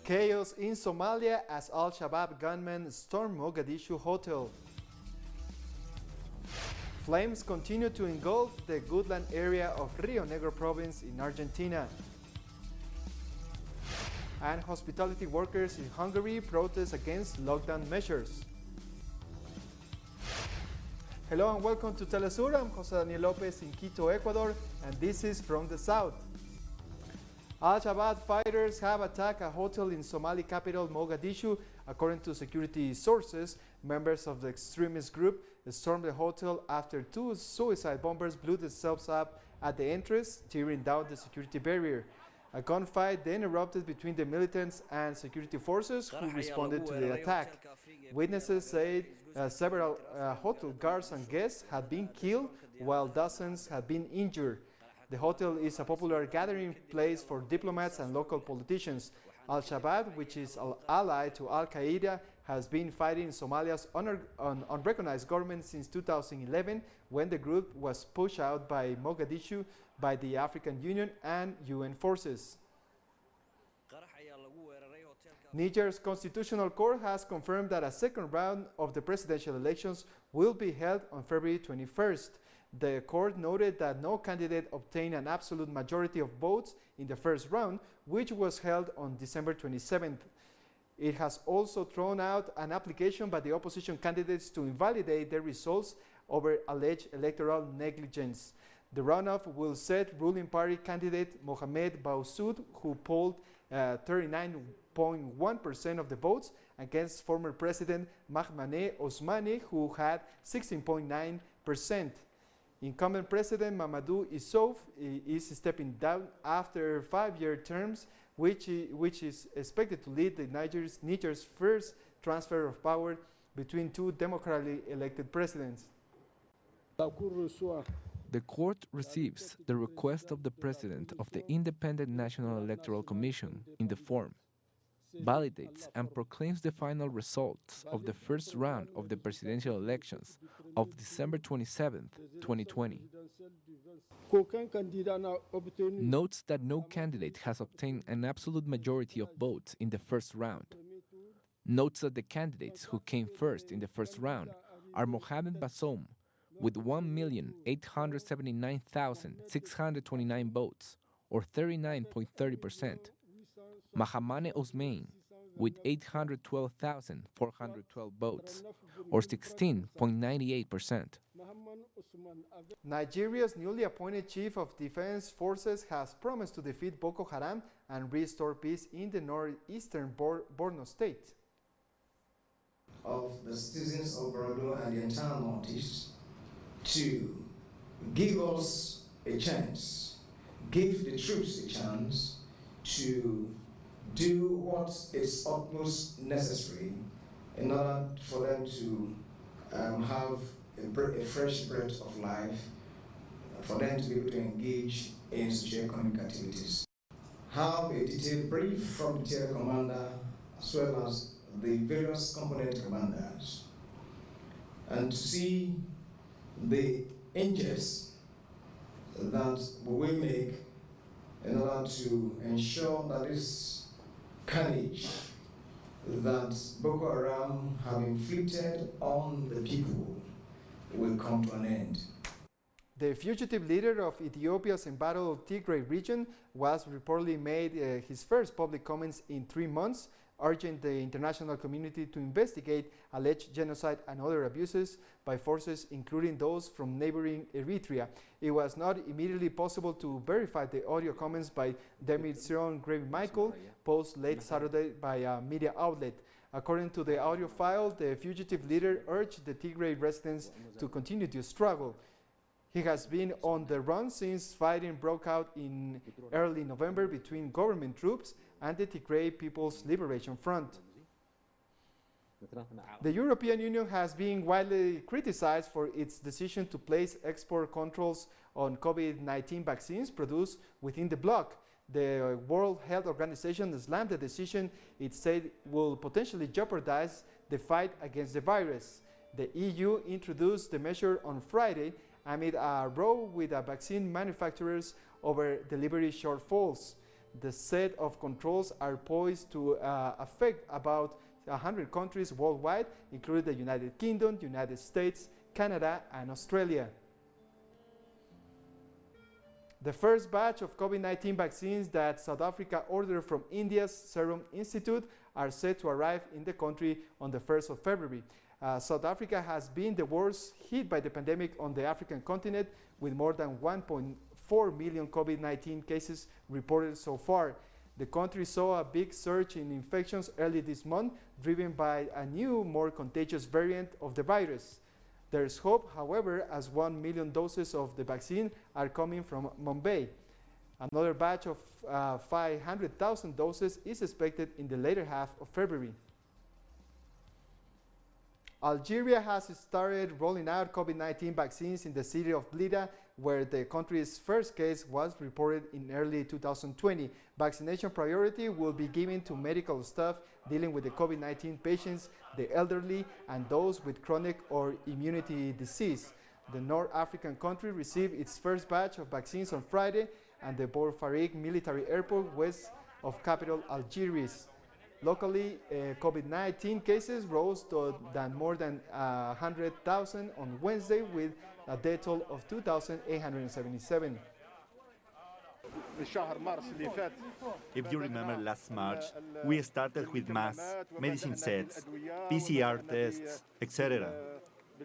Chaos in Somalia as Al-Shabab gunmen storm Mogadishu hotel. Flames continue to engulf the woodland area of Rio Negro province in Argentina. And hospitality workers in Hungary protest against lockdown measures. Hello and welcome to TeleSUR. I'm Jose Daniel Lopez in Quito, Ecuador, and this is from the south. Al-Shabab fighters have attacked a hotel in Somali capital Mogadishu. According to security sources, members of the extremist group stormed the hotel after two suicide bombers blew themselves up at the entrance, tearing down the security barrier. A gunfight then erupted between the militants and security forces who responded to the attack. Witnesses said several hotel guards and guests had been killed, while dozens had been injured. The hotel is a popular gathering place for diplomats and local politicians. Al-Shabab, which is an ally to Al-Qaeda, has been fighting Somalia's unrecognized government since 2011, when the group was pushed out by Mogadishu by the African Union and UN forces. Niger's Constitutional Court has confirmed that a second round of the presidential elections will be held on February 21st. The court noted that no candidate obtained an absolute majority of votes in the first round, which was held on December 27th. It has also thrown out an application by the opposition candidates to invalidate their results over alleged electoral negligence. The runoff will set ruling party candidate Mohamed Baussoud, who polled 39.1% of the votes, against former President Mahmaneh Osmani, who had 16.9%. Incumbent President Mamadou Issouf is stepping down after 5-year terms, which is expected to lead the Niger's first transfer of power between two democratically elected presidents. The court receives the request of the President of the Independent National Electoral Commission in the form, validates and proclaims the final results of the first round of the presidential elections of December 27, 2020. Notes that no candidate has obtained an absolute majority of votes in the first round. Notes that the candidates who came first in the first round are Mohamed Bazoum with 1,879,629 votes, or 39.30%. Mahamane Osman with 812,412 votes, or 16.98%. Nigeria's newly appointed Chief of Defense Forces has promised to defeat Boko Haram and restore peace in the northeastern Borno state. Of the citizens of Borno and the entire northeast to give us a chance, give the troops a chance to do what is utmost necessary in order for them to have a fresh breath of life, for them to be able to engage in socio-economic activities. Have a detailed brief from the tier commander as well as the various component commanders, and to see the inches that we will make in order to ensure that this carnage that Boko Haram have inflicted on the people will come to an end. The fugitive leader of Ethiopia's embattled Tigray region was reportedly made his first public comments in 3 months, urging the international community to investigate alleged genocide and other abuses by forces, including those from neighboring Eritrea. It was not immediately possible to verify the audio comments by Demircion Grevy-Michael, posted late Saturday by a media outlet. According to the audio file, the fugitive leader urged the Tigray residents to continue to struggle. He has been on the run since fighting broke out in early November between government troops and the Tigray People's Liberation Front. The European Union has been widely criticized for its decision to place export controls on COVID-19 vaccines produced within the bloc. The World Health Organization slammed the decision it said will potentially jeopardize the fight against the virus. The EU introduced the measure on Friday amid a row with vaccine manufacturers over delivery shortfalls. The set of controls are poised to affect about 100 countries worldwide, including the United Kingdom, United States, Canada, and Australia. The first batch of COVID-19 vaccines that South Africa ordered from India's Serum Institute are set to arrive in the country on the 1st of February. South Africa has been the worst hit by the pandemic on the African continent, with more than 1.4 million COVID-19 cases reported so far. The country saw a big surge in infections early this month, driven by a new, more contagious variant of the virus. There is hope, however, as 1 million doses of the vaccine are coming from Mumbai. Another batch of 500,000 doses is expected in the later half of February. Algeria has started rolling out COVID-19 vaccines in the city of Blida, where the country's first case was reported in early 2020. Vaccination priority will be given to medical staff dealing with the COVID-19 patients, the elderly, and those with chronic or immunity disease. The North African country received its first batch of vaccines on Friday at the Bor Farik military airport west of capital Algiers. Locally, COVID-19 cases rose to more than 100,000 on Wednesday, with a death toll of 2,877. If you remember last March, we started with masks, medicine sets, PCR tests, etc.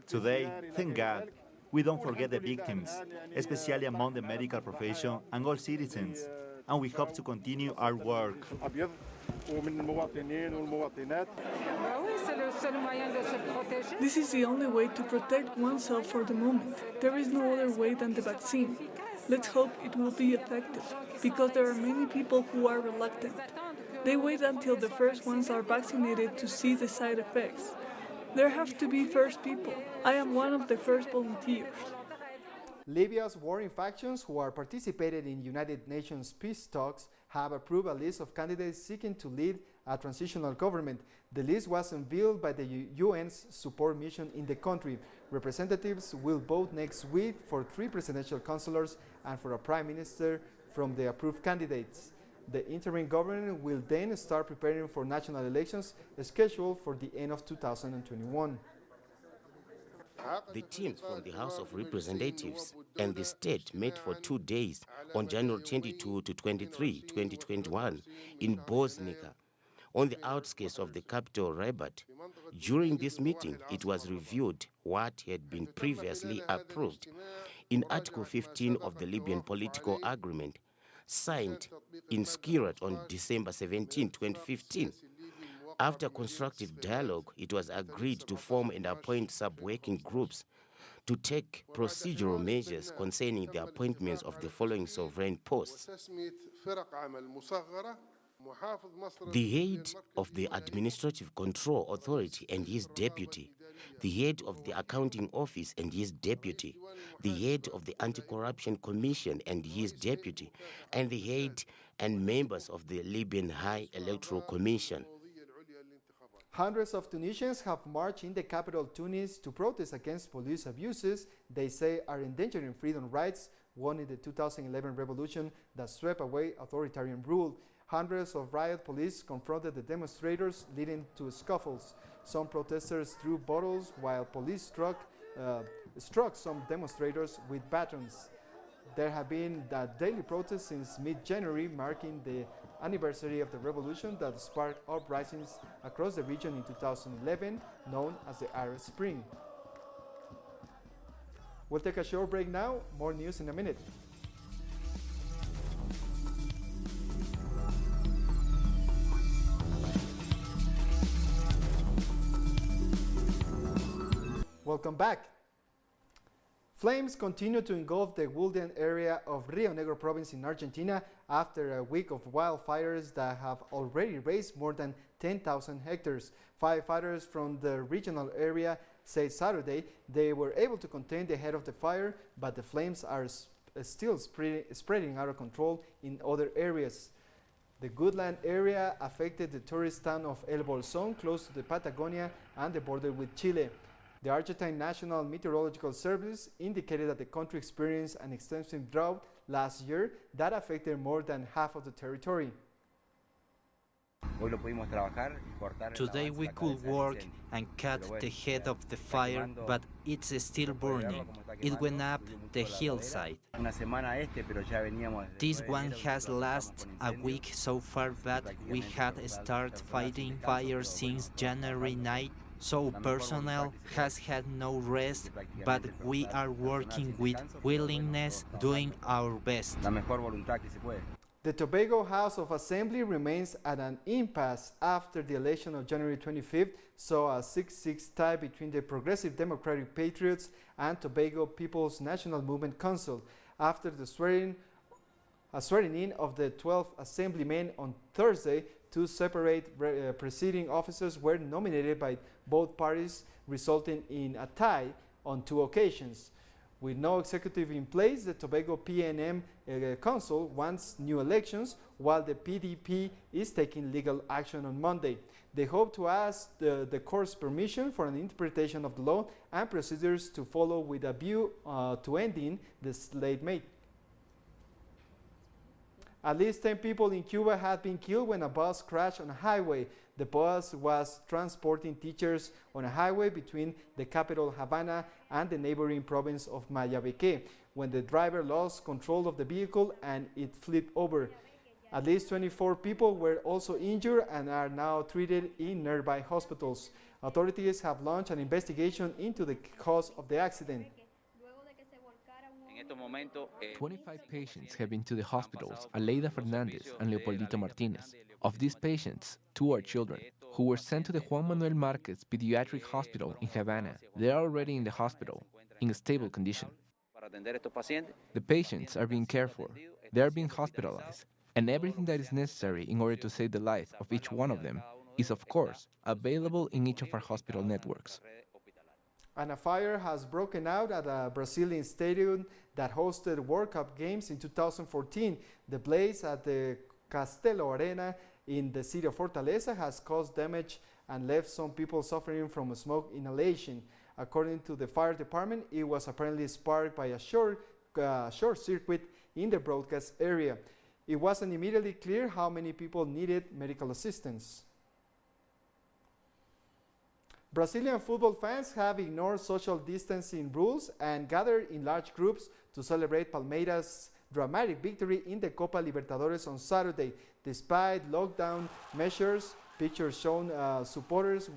Today, thank God, we don't forget the victims, especially among the medical profession and all citizens, and we hope to continue our work. This is the only way to protect oneself for the moment. There is no other way than the vaccine. Let's hope it will be effective, because there are many people who are reluctant. They wait until the first ones are vaccinated to see the side effects. There have to be first people. I am one of the first volunteers. Libya's warring factions, who are participating in United Nations peace talks, have approved a list of candidates seeking to lead a transitional government. The list was unveiled by the UN's support mission in the country. Representatives will vote next week for 3 presidential councillors and for a prime minister from the approved candidates. The interim government will then start preparing for national elections scheduled for the end of 2021. The teams from the House of Representatives and the state met for 2 days on January 22 to 23, 2021 in Bosnia, on the outskirts of the capital Rabat. During this meeting, it was reviewed what had been previously approved in Article 15 of the Libyan Political Agreement, signed in Skhirat on December 17, 2015. After constructive dialogue, it was agreed to form and appoint sub-working groups to take procedural measures concerning the appointments of the following sovereign posts: the head of the Administrative Control Authority and his deputy, the head of the Accounting Office and his deputy, the head of the Anti-Corruption Commission and his deputy, and the head and members of the Libyan High Electoral Commission. Hundreds of Tunisians have marched in the capital Tunis to protest against police abuses they say are endangering freedom rights won in the 2011 revolution that swept away authoritarian rule. Hundreds of riot police confronted the demonstrators, leading to scuffles. Some protesters threw bottles, while police struck some demonstrators with batons. There have been daily protests since mid-January, marking the anniversary of the revolution that sparked uprisings across the region in 2011, known as the Arab Spring. We'll take a short break now. More news in a minute. Welcome back. Flames continue to engulf the woodland area of Rio Negro province in Argentina after a week of wildfires that have already razed more than 10,000 hectares. Firefighters from the regional area said Saturday they were able to contain the head of the fire, but the flames are still spreading out of control in other areas. The woodland area affected the tourist town of El Bolsón, close to the Patagonia and the border with Chile. The Argentine National Meteorological Service indicated that the country experienced an extensive drought last year that affected more than half of the territory. Today we could work and cut the head of the fire, but it's still burning. It went up the hillside. This one has lasted a week so far, but we had started fighting fire since January 9th. So personnel has had no rest, but we are working with willingness, doing our best. The Tobago House of Assembly remains at an impasse after the election of January 25th saw a 6-6 tie between the Progressive Democratic Patriots and Tobago People's National Movement Council after the swearing in of the 12 assemblymen on Thursday. Two separate presiding officers were nominated by both parties, resulting in a tie on two occasions. With no executive in place, the Tobago PNM Council wants new elections, while the PDP is taking legal action on Monday. They hope to ask the court's permission for an interpretation of the law and procedures to follow with a view to ending the stalemate. At least 10 people in Cuba had been killed when a bus crashed on a highway. The bus was transporting teachers on a highway between the capital Havana and the neighboring province of Mayabeque when the driver lost control of the vehicle and it flipped over. At least 24 people were also injured and are now treated in nearby hospitals. Authorities have launched an investigation into the cause of the accident. 25 patients have been to the hospitals, Aleida Fernandez and Leopoldito Martinez. Of these patients, 2 are children, who were sent to the Juan Manuel Marquez Pediatric Hospital in Havana. They are already in the hospital, in a stable condition. The patients are being cared for, they are being hospitalized, and everything that is necessary in order to save the life of each one of them is, of course, available in each of our hospital networks. And a fire has broken out at a Brazilian stadium that hosted World Cup games in 2014. The blaze at the Castelo Arena in the city of Fortaleza has caused damage and left some people suffering from smoke inhalation. According to the fire department, it was apparently sparked by a short circuit in the broadcast area. It wasn't immediately clear how many people needed medical assistance. Brazilian football fans have ignored social distancing rules and gathered in large groups to celebrate Palmeiras' dramatic victory in the Copa Libertadores on Saturday. Despite lockdown measures, pictures shown supporters,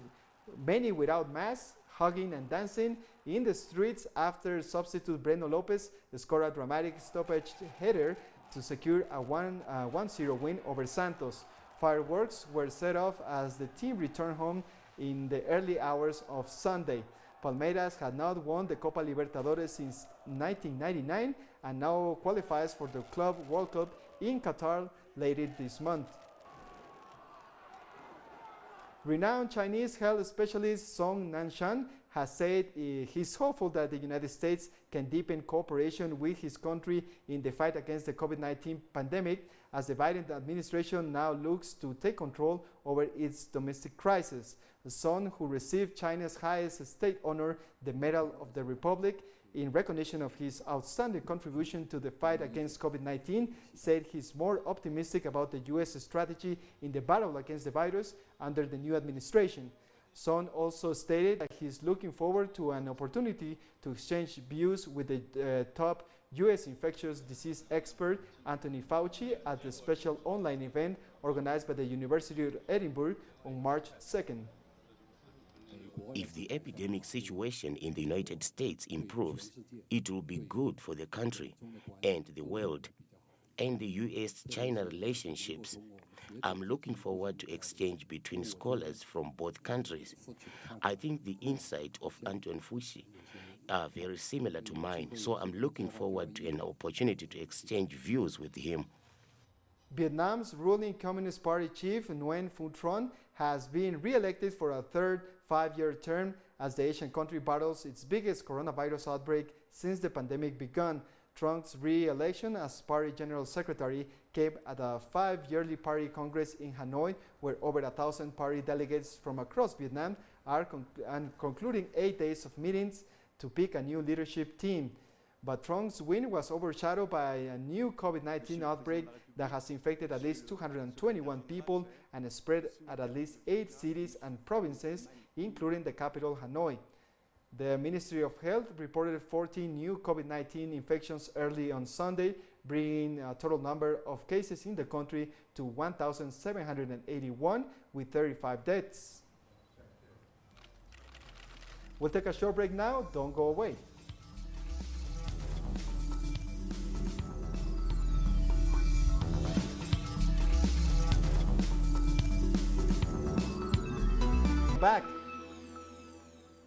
many without masks, hugging and dancing in the streets after substitute Breno Lopez scored a dramatic stoppage header to secure a 1-0 win over Santos. Fireworks were set off as the team returned home in the early hours of Sunday. Palmeiras had not won the Copa Libertadores since 1999 and now qualifies for the Club World Cup in Qatar later this month. Renowned Chinese health specialist Song Nanshan has said he's hopeful that the United States can deepen cooperation with his country in the fight against the COVID-19 pandemic as the Biden administration now looks to take control over its domestic crisis. Song, who received China's highest state honor, the Medal of the Republic, in recognition of his outstanding contribution to the fight against COVID-19, said he's more optimistic about the U.S. strategy in the battle against the virus under the new administration. Song also stated that he's looking forward to an opportunity to exchange views with the top U.S. infectious disease expert Anthony Fauci at the special online event organized by the University of Edinburgh on March 2nd. If the epidemic situation in the United States improves, it will be good for the country and the world and the U.S.-China relationships. I'm looking forward to exchange between scholars from both countries. I think the insight of Anton Fauci are very similar to mine, so I'm looking forward to an opportunity to exchange views with him. Vietnam's ruling Communist Party chief Nguyen Phu Trong has been re-elected for a third 5-year term as the Asian country battles its biggest coronavirus outbreak since the pandemic began. Truong's re-election as party general secretary came at a 5-yearly party congress in Hanoi, where over 1,000 party delegates from across Vietnam are concluding 8 days of meetings to pick a new leadership team. But Trump's win was overshadowed by a new COVID-19 outbreak that has infected at least 221 people and spread at least 8 cities and provinces, including the capital, Hanoi. The Ministry of Health reported 14 new COVID-19 infections early on Sunday, bringing a total number of cases in the country to 1,781 with 35 deaths. We'll take a short break now. Don't go away. Back.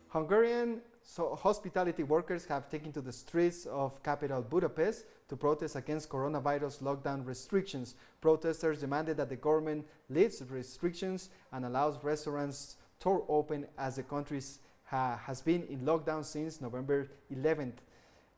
Hungarian hospitality workers have taken to the streets of capital Budapest to protest against coronavirus lockdown restrictions. Protesters demanded that the government lifts restrictions and allows restaurants to open, as the country has been in lockdown since November 11th.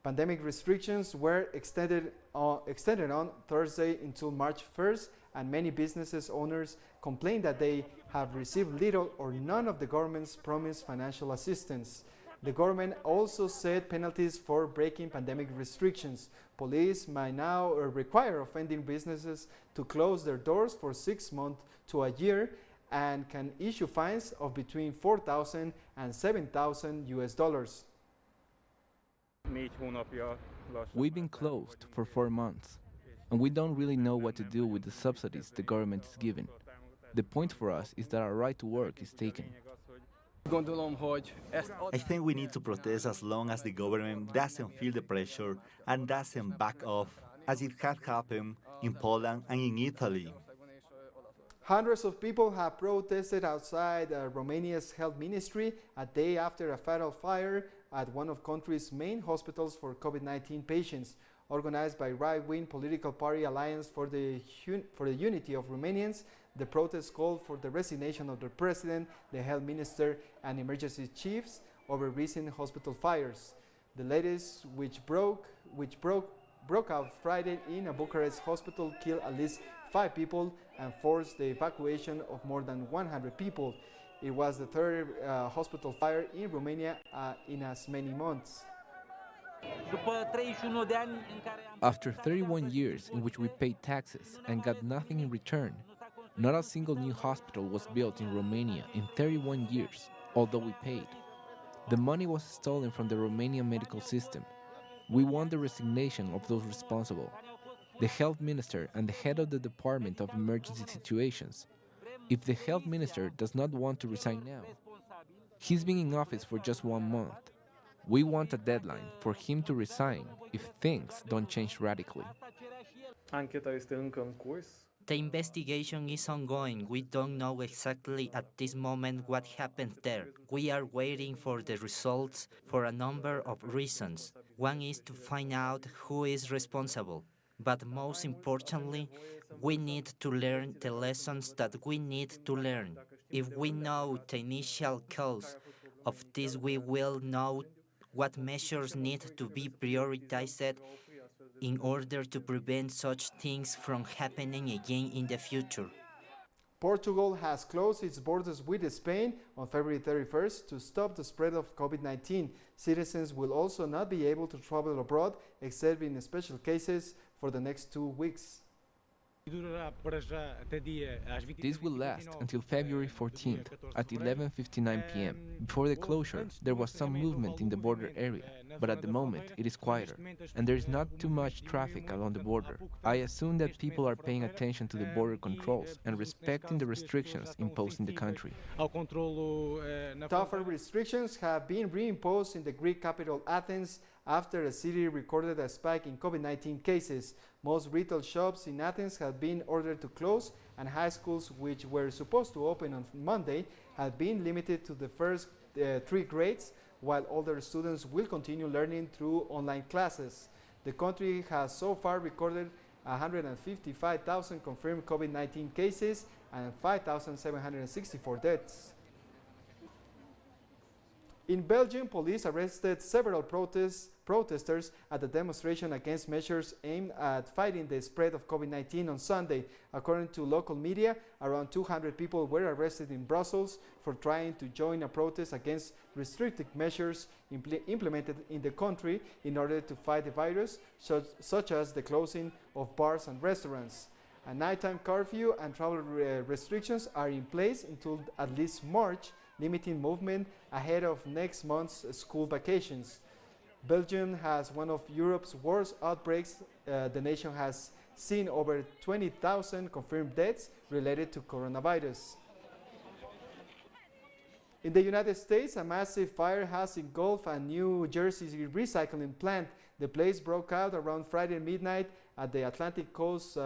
Pandemic restrictions were extended on Thursday until March 1st, and many businesses owners complained that they have received little or none of the government's promised financial assistance. The government also set penalties for breaking pandemic restrictions. Police might now require offending businesses to close their doors for 6 months to a year and can issue fines of between $4,000 and $7,000 US. We've been closed for 4 months, and we don't really know what to do with the subsidies the government is giving. The point for us is that our right to work is taken. I think we need to protest as long as the government doesn't feel the pressure and doesn't back off, as it had happened in Poland and in Italy. Hundreds of people have protested outside Romania's health ministry a day after a fatal fire at one of the country's main hospitals for COVID-19 patients. Organized by right-wing political party Alliance for the Unity of Romanians, the protest called for the resignation of the president, the health minister, and emergency chiefs over recent hospital fires. The latest, which broke out Friday in a Bucharest hospital, killed at least 5 people and forced the evacuation of more than 100 people. It was the third hospital fire in Romania in as many months. After 31 years in which we paid taxes and got nothing in return, not a single new hospital was built in Romania in 31 years, although we paid. The money was stolen from the Romanian medical system. We want the resignation of those responsible, the health minister and the head of the Department of Emergency Situations. If the health minister does not want to resign now, he's been in office for just 1 month. We want a deadline for him to resign if things don't change radically. The investigation is ongoing. We don't know exactly at this moment what happened there. We are waiting for the results for a number of reasons. One is to find out who is responsible. But most importantly, we need to learn the lessons that we need to learn. If we know the initial cause of this, we will know what measures need to be prioritized in order to prevent such things from happening again in the future. Portugal has closed its borders with Spain on February 31st to stop the spread of COVID-19. Citizens will also not be able to travel abroad except in special cases for the next 2 weeks. This will last until February 14th at 11:59 p.m. Before the closure, there was some movement in the border area, but at the moment it is quieter, and there is not too much traffic along the border. I assume that people are paying attention to the border controls and respecting the restrictions imposed in the country. Tougher restrictions have been reimposed in the Greek capital Athens after the city recorded a spike in COVID-19 cases. Most retail shops in Athens have been ordered to close, and high schools, which were supposed to open on Monday, have been limited to the first 3 grades, while older students will continue learning through online classes. The country has so far recorded 155,000 confirmed COVID-19 cases and 5,764 deaths. In Belgium, police arrested several protesters at a demonstration against measures aimed at fighting the spread of COVID-19 on Sunday. According to local media, around 200 people were arrested in Brussels for trying to join a protest against restrictive measures implemented in the country in order to fight the virus, such as the closing of bars and restaurants. A nighttime curfew and travel restrictions are in place until at least March, limiting movement ahead of next month's school vacations. Belgium has one of Europe's worst outbreaks. The nation has seen over 20,000 confirmed deaths related to coronavirus. In the United States, a massive fire has engulfed a New Jersey recycling plant. The blaze broke out around Friday midnight at the Atlantic Coast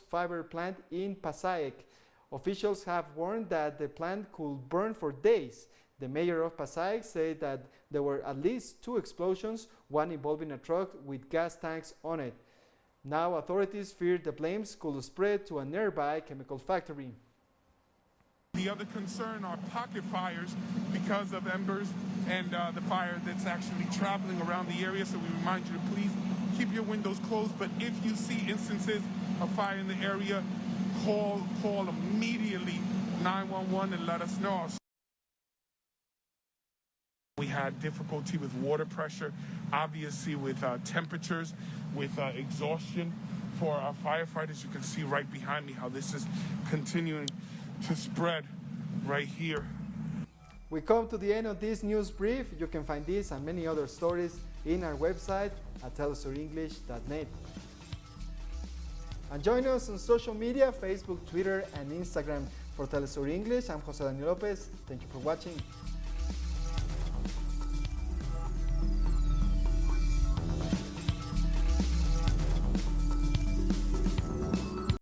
fiber plant in Passaic. Officials have warned that the plant could burn for days. The mayor of Passaic said that there were at least 2 explosions, one involving a truck with gas tanks on it. Now authorities fear the flames could spread to a nearby chemical factory. The other concern are pocket fires because of embers and the fire that's actually traveling around the area. So we remind you to please keep your windows closed. But if you see instances of fire in the area, call immediately 911 and let us know. We had difficulty with water pressure, obviously with temperatures, with exhaustion for our firefighters. You can see right behind me how this is continuing to spread right here. We come to the end of this news brief. You can find this and many other stories in our website at telesurenglish.net. And join us on social media, Facebook, Twitter, and Instagram. For TeleSUR English, I'm Jose Daniel Lopez. Thank you for watching.